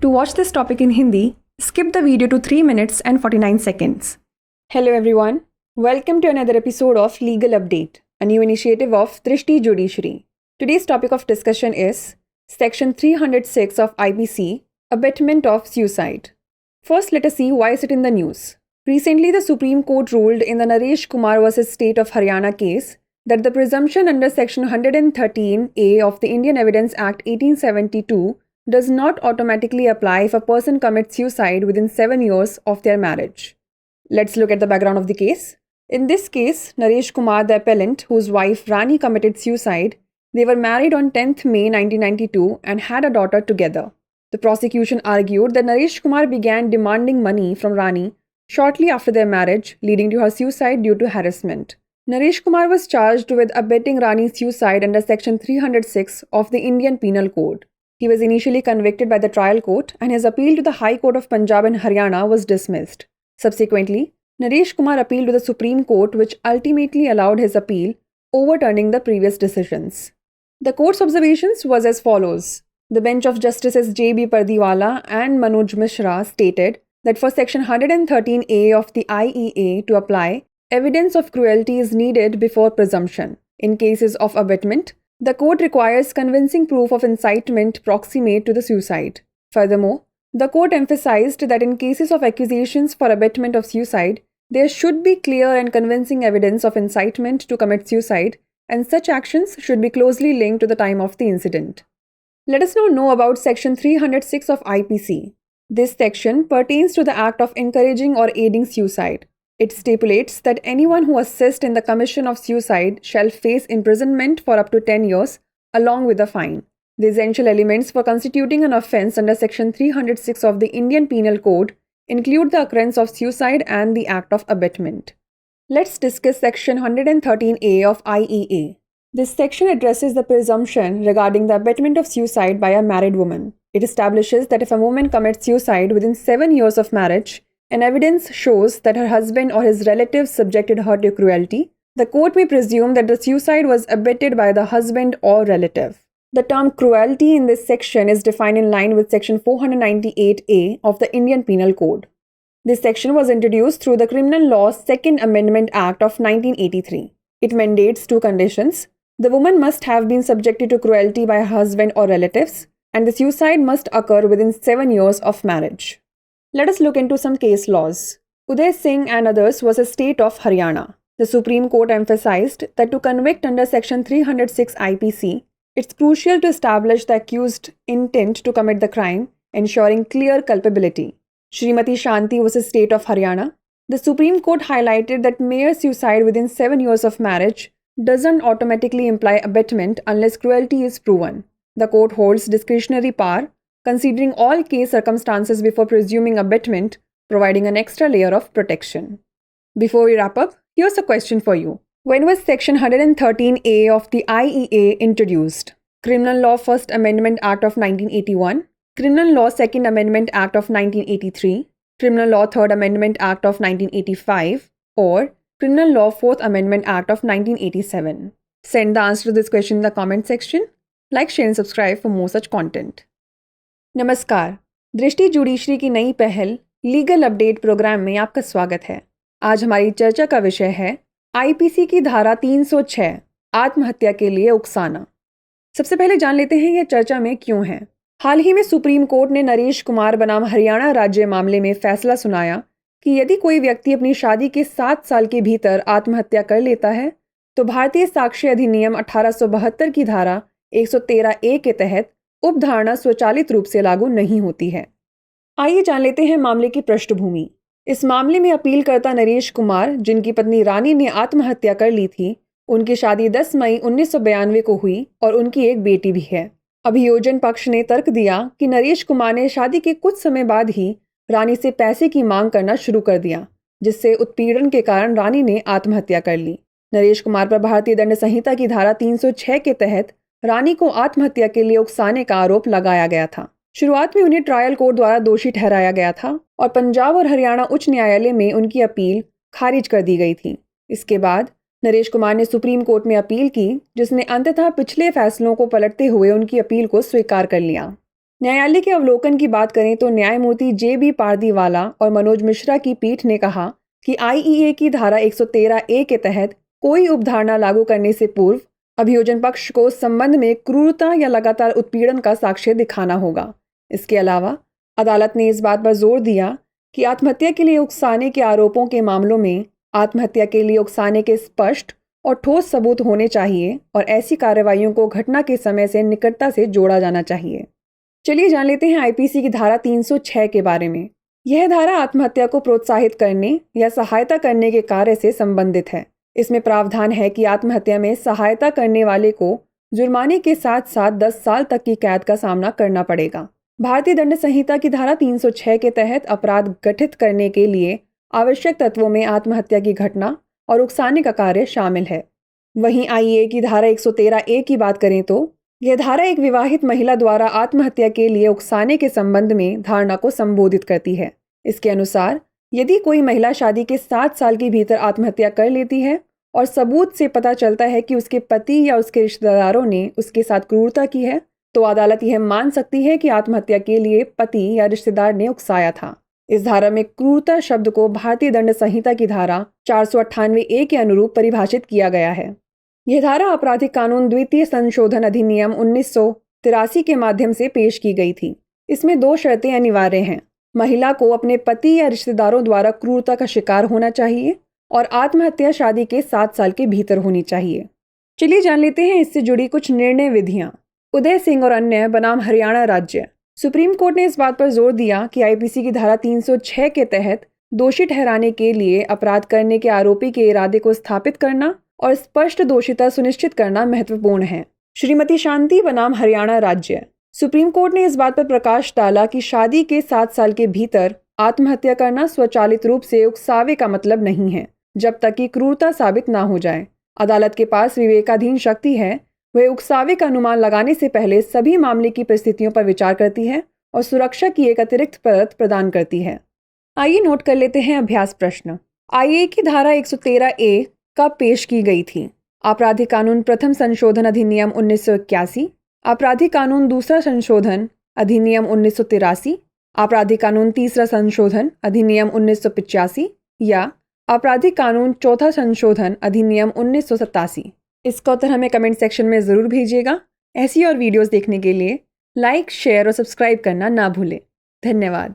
To watch this topic in Hindi, skip the video to 3 minutes and 49 seconds. Hello everyone, welcome to another episode of Legal Update, a new initiative of Drishti Judiciary. Today's topic of discussion is Section 306 of IPC, Abetment of Suicide. First, let us see why is it in the news. Recently, the Supreme Court ruled in the Naresh Kumar vs. State of Haryana case that the presumption under Section 113A of the Indian Evidence Act 1872 does not automatically apply if a person commits suicide within 7 years of their marriage. Let's look at the background of the case. In this case, Naresh Kumar, the appellant, whose wife Rani committed suicide, they were married on 10th May 1992 and had a daughter together. The prosecution argued that Naresh Kumar began demanding money from Rani shortly after their marriage, leading to her suicide due to harassment. Naresh Kumar was charged with abetting Rani's suicide under Section 306 of the Indian Penal Code. He was initially convicted by the trial court and his appeal to the High Court of Punjab and Haryana was dismissed. Subsequently, Naresh Kumar appealed to the Supreme Court, which ultimately allowed his appeal, overturning the previous decisions. The court's observations was as follows. The bench of Justices J.B. Pardiwala and Manoj Mishra stated that for Section 113A of the IEA to apply, evidence of cruelty is needed before presumption. In cases of abetment, the court requires convincing proof of incitement proximate to the suicide. Furthermore, the court emphasized that in cases of accusations for abetment of suicide, there should be clear and convincing evidence of incitement to commit suicide, and such actions should be closely linked to the time of the incident. Let us now know about Section 306 of IPC. This section pertains to the act of encouraging or aiding suicide. It stipulates that anyone who assists in the commission of suicide shall face imprisonment for up to 10 years, along with a fine. The essential elements for constituting an offence under Section 306 of the Indian Penal Code include the occurrence of suicide and the act of abetment. Let's discuss Section 113A of IEA. This section addresses the presumption regarding the abetment of suicide by a married woman. It establishes that if a woman commits suicide within 7 years of marriage, and evidence shows that her husband or his relatives subjected her to cruelty, the court may presume that the suicide was abetted by the husband or relative. The term cruelty in this section is defined in line with Section 498A of the Indian Penal Code. This section was introduced through the Criminal Law's Second Amendment Act of 1983. It mandates 2 conditions. The woman must have been subjected to cruelty by her husband or relatives, and the suicide must occur within 7 years of marriage. Let us look into some case laws. Uday Singh and others vs. State of Haryana. The Supreme Court emphasized that to convict under Section 306 IPC, it's crucial to establish the accused intent to commit the crime, ensuring clear culpability. Srimati Shanti vs. State of Haryana. The Supreme Court highlighted that mere suicide within 7 years of marriage doesn't automatically imply abetment unless cruelty is proven. The court holds discretionary power, considering all case circumstances before presuming abetment, providing an extra layer of protection. Before we wrap up, here's a question for you. When was Section 113A of the IEA introduced? Criminal Law First Amendment Act of 1981, Criminal Law Second Amendment Act of 1983, Criminal Law Third Amendment Act of 1985, or Criminal Law Fourth Amendment Act of 1987? Send the answer to this question in the comment section. Like, share and subscribe for more such content. नमस्कार, दृष्टि judiciary की नई पहल legal update programme में आपका स्वागत है। आज हमारी चर्चा का विषय है आईपीसी की धारा 306 आत्महत्या के लिए उकसाना। सबसे पहले जान लेते हैं यह चर्चा में क्यों है। हाल ही में सुप्रीम कोर्ट ने नरेश कुमार बनाम हरियाणा राज्य मामले में फैसला सुनाया कि यदि कोई व्यक्ति अपनी शादी के 7 साल के भीतर आत्महत्या कर लेता है तो भारतीय साक्ष्य अधिनियम 1872 की धारा 113A के तहत उपधारणा स्वचालित रूप से लागू नहीं होती है। आइए जान लेते हैं मामले की पृष्ठभूमि। इस मामले में अपीलकर्ता नरेश कुमार, जिनकी पत्नी रानी ने आत्महत्या कर ली थी, उनकी शादी 10 मई 1992 को हुई और उनकी एक बेटी भी है। अभियोजन पक्ष ने तर्क दिया कि नरेश कुमार ने शादी के कुछ समय बाद ही रानी से पैसे की मांग करना शुरू कर दिया, जिससे उत्पीड़न के कारण रानी ने आत्महत्या कर ली। नरेश कुमार पर भारतीय दंड संहिता की धारा 306 के तहत रानी को आत्महत्या के लिए उकसाने का आरोप लगाया गया था। शुरुआत में उन्हें ट्रायल कोर्ट द्वारा दोषी ठहराया गया था और पंजाब और हरियाणा उच्च न्यायालय में उनकी अपील खारिज कर दी गई थी। इसके बाद नरेश कुमार ने सुप्रीम कोर्ट में अपील की, जिसने अंततः पिछले फैसलों को पलटते हुए उनकी अपील को स्वीकार कर लिया। न्यायालय के अवलोकन की बात करें तो न्यायमूर्ति जे.बी. पारदीवाला और मनोज मिश्रा की पीठ ने कहा कि आईईए की धारा 113A के तहत कोई उपधारणा लागू करने से पूर्व अभियोजन पक्ष को उस संबंध में क्रूरता या लगातार उत्पीड़न का साक्ष्य दिखाना होगा। इसके अलावा अदालत ने इस बात पर जोर दिया कि आत्महत्या के लिए उकसाने के आरोपों के मामलों में आत्महत्या के लिए उकसाने के स्पष्ट और ठोस सबूत होने चाहिए और ऐसी कार्रवाइयों को घटना के समय से निकटता से जोड़ा जाना चाहिए। चलिए जान लेते हैं आईपीसी की धारा 306 के बारे में। यह धारा आत्महत्या को प्रोत्साहित करने या सहायता करने के कार्य से संबंधित है। इसमें प्रावधान है कि आत्महत्या में सहायता करने वाले को जुर्माने के साथ साथ 10 साल तक की कैद का सामना करना पड़ेगा। भारतीय दंड संहिता की धारा 306 के तहत अपराध गठित करने के लिए आवश्यक तत्वों में आत्महत्या की घटना और उकसाने का कार्य शामिल है। वहीं आईए की धारा 113A की बात करें तो यह धारा एक विवाहित महिला द्वारा आत्महत्या के लिए उकसाने के संबंध में धारणा को संबोधित करती है। इसके अनुसार यदि कोई महिला शादी के 7 साल के भीतर आत्महत्या कर लेती है और सबूत से पता चलता है कि उसके पति या उसके रिश्तेदारों ने उसके साथ क्रूरता की है, तो अदालत यह मान सकती है कि आत्महत्या के लिए पति या रिश्तेदार ने उकसाया था। इस धारा में क्रूरता शब्द को भारतीय दंड संहिता की धारा 498A के अनुरूप परिभाषित किया गया है। यह धारा आपराधिक कानून द्वितीय संशोधन अधिनियम 1983 के माध्यम से पेश की गई थी। इसमें 2 शर्तें अनिवार्य हैं। महिला को अपने पति या रिश्तेदारों द्वारा क्रूरता का शिकार होना चाहिए और आत्महत्या शादी के 7 साल के भीतर होनी चाहिए। चलिए जान लेते हैं इससे जुड़ी कुछ निर्णय विधियां। उदय सिंह और अन्य बनाम हरियाणा राज्य। सुप्रीम कोर्ट ने इस बात पर जोर दिया कि आईपीसी की धारा 306 के तहत दोषी ठहराने के लिए अपराध करने के आरोपी के इरादे को स्थापित करना और स्पष्ट दोषिता सुनिश्चित करना महत्वपूर्ण है। श्रीमती शांति बनाम हरियाणा राज्य। सुप्रीम कोर्ट ने इस बात पर प्रकाश डाला कि शादी के 7 साल के भीतर आत्महत्या करना स्वचालित रूप से उकसावे का मतलब नहीं है, जब तक कि क्रूरता साबित ना हो जाए। अदालत के पास विवेकाधीन शक्ति है, वह उकसावे का अनुमान लगाने से पहले सभी मामले की परिस्थितियों पर विचार करती है और सुरक्षा की एक अतिरिक्त परत प्रदान करती है। आइए नोट कर लेते हैं अभ्यास प्रश्न। आईए की धारा 113A कब पेश की गई थी? आपराधिक कानून प्रथम संशोधन अधिनियम 1981, आपराधिक कानून दूसरा संशोधन अधिनियम 1983, आपराधिक कानून तीसरा संशोधन अधिनियम 1985 या आपराधिक कानून चौथा संशोधन अधिनियम 1987। इसका उत्तर हमें कमेंट सेक्शन में ज़रूर भेजिएगा। ऐसी और वीडियोस देखने के लिए लाइक, शेयर और सब्सक्राइब करना ना भूलें। धन्यवाद।